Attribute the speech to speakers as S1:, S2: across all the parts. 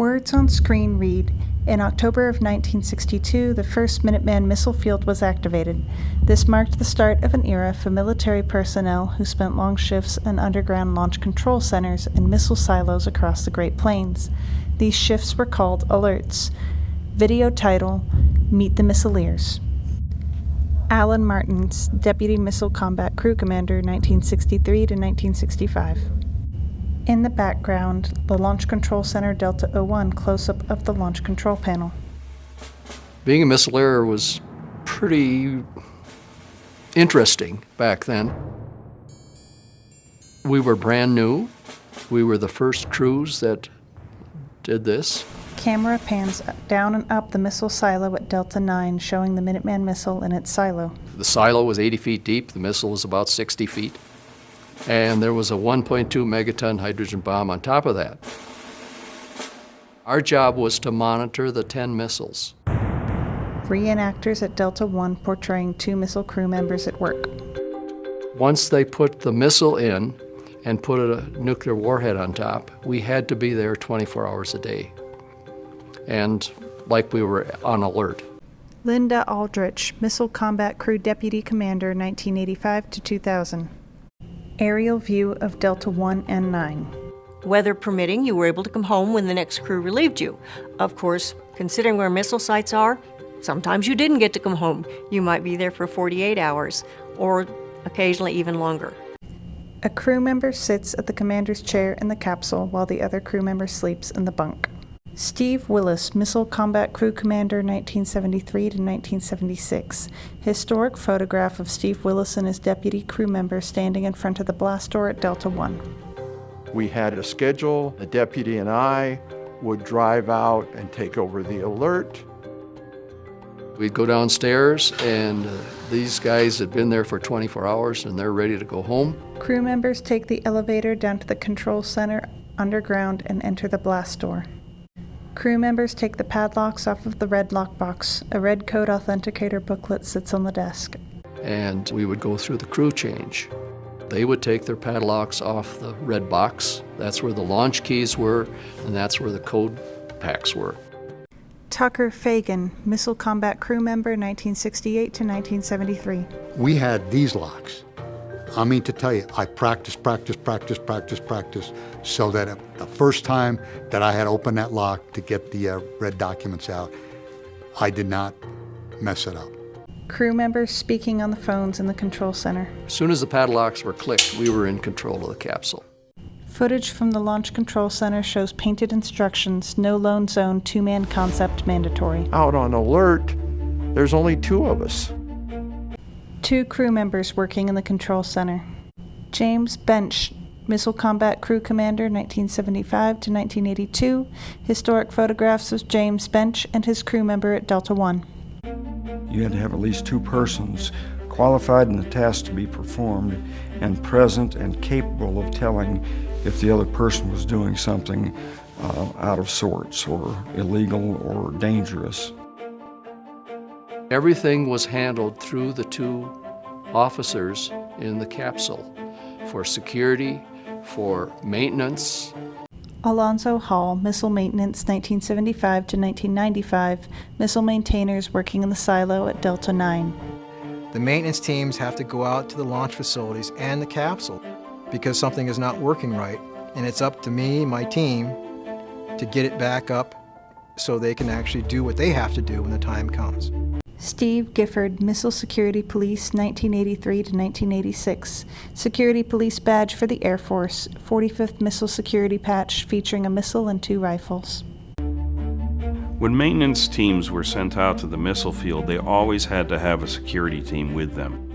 S1: Words on screen read, "In October of 1962, the first Minuteman missile field was activated. This marked the start of an era for military personnel who spent long shifts in underground launch control centers and missile silos across the Great Plains. These shifts were called alerts." Video title, "Meet the Missileers." Alan Martins, Deputy Missile Combat Crew Commander, 1963 to 1965. In the background, the Launch Control Center Delta 01 close-up of the launch control panel.
S2: Being a missileer was pretty interesting back then. We were brand new. We were the first crews that did this.
S1: Camera pans down and up the missile silo at Delta 9, showing the Minuteman missile in its silo.
S2: The silo was 80 feet deep. The missile was about 60 feet. And there was a 1.2 megaton hydrogen bomb on top of that. Our job was to monitor the 10 missiles.
S1: Reenactors at Delta 1 portraying 2 missile crew members at work.
S2: Once they put the missile in and put a nuclear warhead on top, we had to be there 24 hours a day. And like we were on alert.
S1: Linda Aldrich, Missile Combat Crew Deputy Commander, 1985 to 2000. Aerial view of Delta 1 and 9.
S3: Weather permitting, you were able to come home when the next crew relieved you. Of course, considering where missile sites are, sometimes you didn't get to come home. You might be there for 48 hours, or occasionally even longer.
S1: A crew member sits at the commander's chair in the capsule while the other crew member sleeps in the bunk. Steve Willis, Missile Combat Crew Commander, 1973 to 1976. Historic photograph of Steve Willis and his deputy crew member standing in front of the blast door at Delta 1.
S4: We had a schedule. The deputy and I would drive out and take over the alert.
S2: We'd go downstairs, and these guys had been there for 24 hours, and they're ready to go home.
S1: Crew members take the elevator down to the control center underground and enter the blast door. Crew members take the padlocks off of the red lockbox. A red code authenticator booklet sits on the desk.
S2: And we would go through the crew change. They would take their padlocks off the red box. That's where the launch keys were, and that's where the code packs were.
S1: Tucker Fagan, Missile Combat Crew Member, 1968 to 1973.
S5: We had these locks. I mean to tell you, I practiced, so that the first time that I had opened that lock to get the red documents out, I did not mess it up.
S1: Crew members speaking on the phones in the control center.
S2: As soon as the padlocks were clicked, we were in control of the capsule.
S1: Footage from the Launch Control Center shows painted instructions, no lone zone, 2-man concept mandatory.
S4: Out on alert, there's only 2 of us.
S1: 2 crew members working in the control center. James Bench, Missile Combat Crew Commander, 1975 to 1982. Historic photographs of James Bench and his crew member at Delta 1.
S6: You had to have at least 2 persons qualified in the task to be performed and present and capable of telling if the other person was doing something out of sorts or illegal or dangerous.
S2: Everything was handled through the 2 officers in the capsule for security, for maintenance.
S1: Alonzo Hall, Missile Maintenance, 1975 to 1995. Missile maintainers working in the silo at Delta 9.
S7: The maintenance teams have to go out to the launch facilities and the capsule because something is not working right, and it's up to me, my team, to get it back up so they can actually do what they have to do when the time comes.
S1: Steve Gifford, Missile Security Police, 1983 to 1986. Security Police Badge for the Air Force, 45th Missile Security Patch featuring a missile and 2 rifles.
S8: When maintenance teams were sent out to the missile field, they always had to have a security team with them.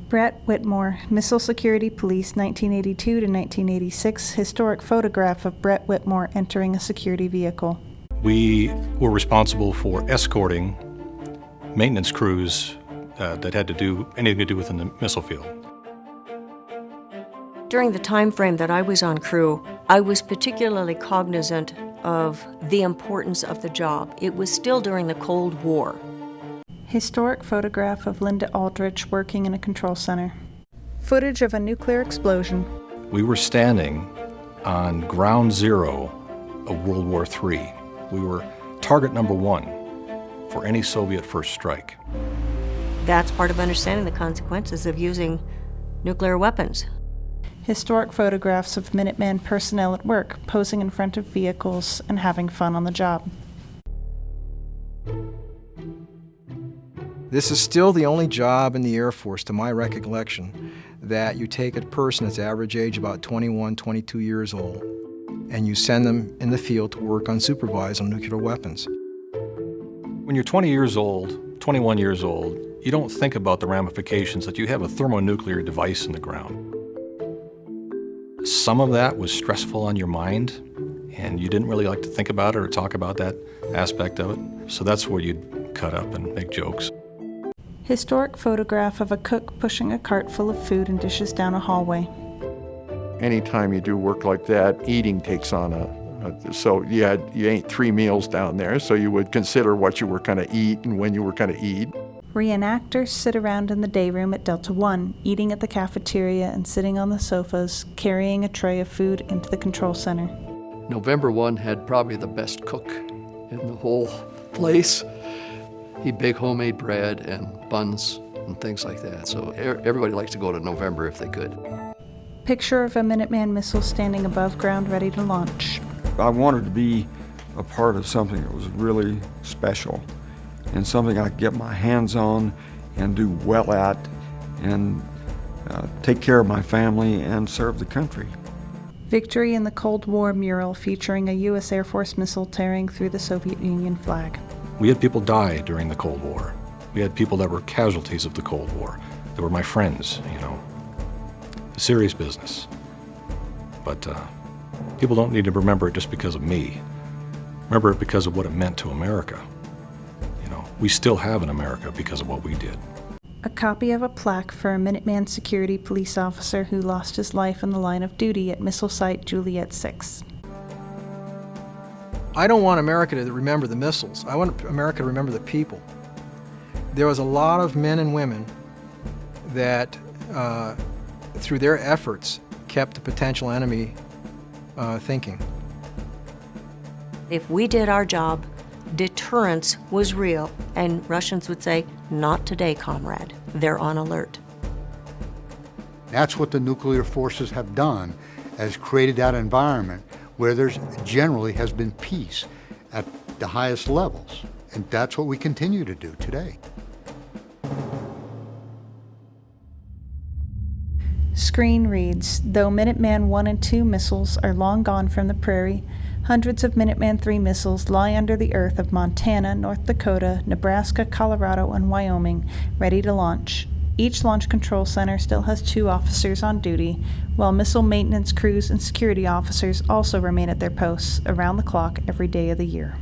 S1: Brett Whitmore, Missile Security Police, 1982 to 1986. Historic photograph of Brett Whitmore entering a security vehicle.
S9: We were responsible for escorting maintenance crews that had to do anything to do within the missile field.
S3: During the time frame that I was on crew, I was particularly cognizant of the importance of the job. It was still during the Cold War.
S1: Historic photograph of Linda Aldrich working in a control center. Footage of a nuclear explosion.
S9: We were standing on ground zero of World War III. We were target number one for any Soviet first strike.
S3: That's part of understanding the consequences of using nuclear weapons.
S1: Historic photographs of Minuteman personnel at work, posing in front of vehicles and having fun on the job.
S7: This is still the only job in the Air Force, to my recollection, that you take a person that's average age about 21, 22 years old, and you send them in the field to work unsupervised on nuclear weapons.
S9: When you're 20 years old, 21 years old, you don't think about the ramifications that you have a thermonuclear device in the ground. Some of that was stressful on your mind, and you didn't really like to think about it or talk about that aspect of it. So that's where you'd cut up and make jokes.
S1: Historic photograph of a cook pushing a cart full of food and dishes down a hallway.
S4: Anytime you do work like that, eating takes on so you ate 3 meals down there, so you would consider what you were going to eat and when you were going to eat.
S1: Reenactors sit around in the day room at Delta One, eating at the cafeteria and sitting on the sofas, carrying a tray of food into the control center.
S2: November 1 had probably the best cook in the whole place. He baked homemade bread and buns and things like that. So everybody likes to go to November if they could.
S1: Picture of a Minuteman missile standing above ground ready to launch.
S6: I wanted to be a part of something that was really special and something I could get my hands on and do well at and take care of my family and serve the country.
S1: Victory in the Cold War mural featuring a U.S. Air Force missile tearing through the Soviet Union flag.
S9: We had people die during the Cold War. We had people that were casualties of the Cold War. They were my friends, you know. Serious business. But people don't need to remember it just because of me. Remember it because of what it meant to America. You know, we still have an America because of what we did.
S1: A copy of a plaque for a Minuteman security police officer who lost his life in the line of duty at missile site Juliet 6.
S7: I don't want America to remember the missiles. I want America to remember the people. There was a lot of men and women that, through their efforts, kept the potential enemy thinking.
S3: If we did our job, deterrence was real, and Russians would say, "Not today, comrade." They're on alert.
S5: That's what the nuclear forces have done, has created that environment where there's generally has been peace at the highest levels. And that's what we continue to do today.
S1: Screen reads, though Minuteman 1 and 2 missiles are long gone from the prairie, hundreds of Minuteman III missiles lie under the earth of Montana, North Dakota, Nebraska, Colorado, and Wyoming, ready to launch. Each launch control center still has 2 officers on duty, while missile maintenance crews and security officers also remain at their posts around the clock every day of the year.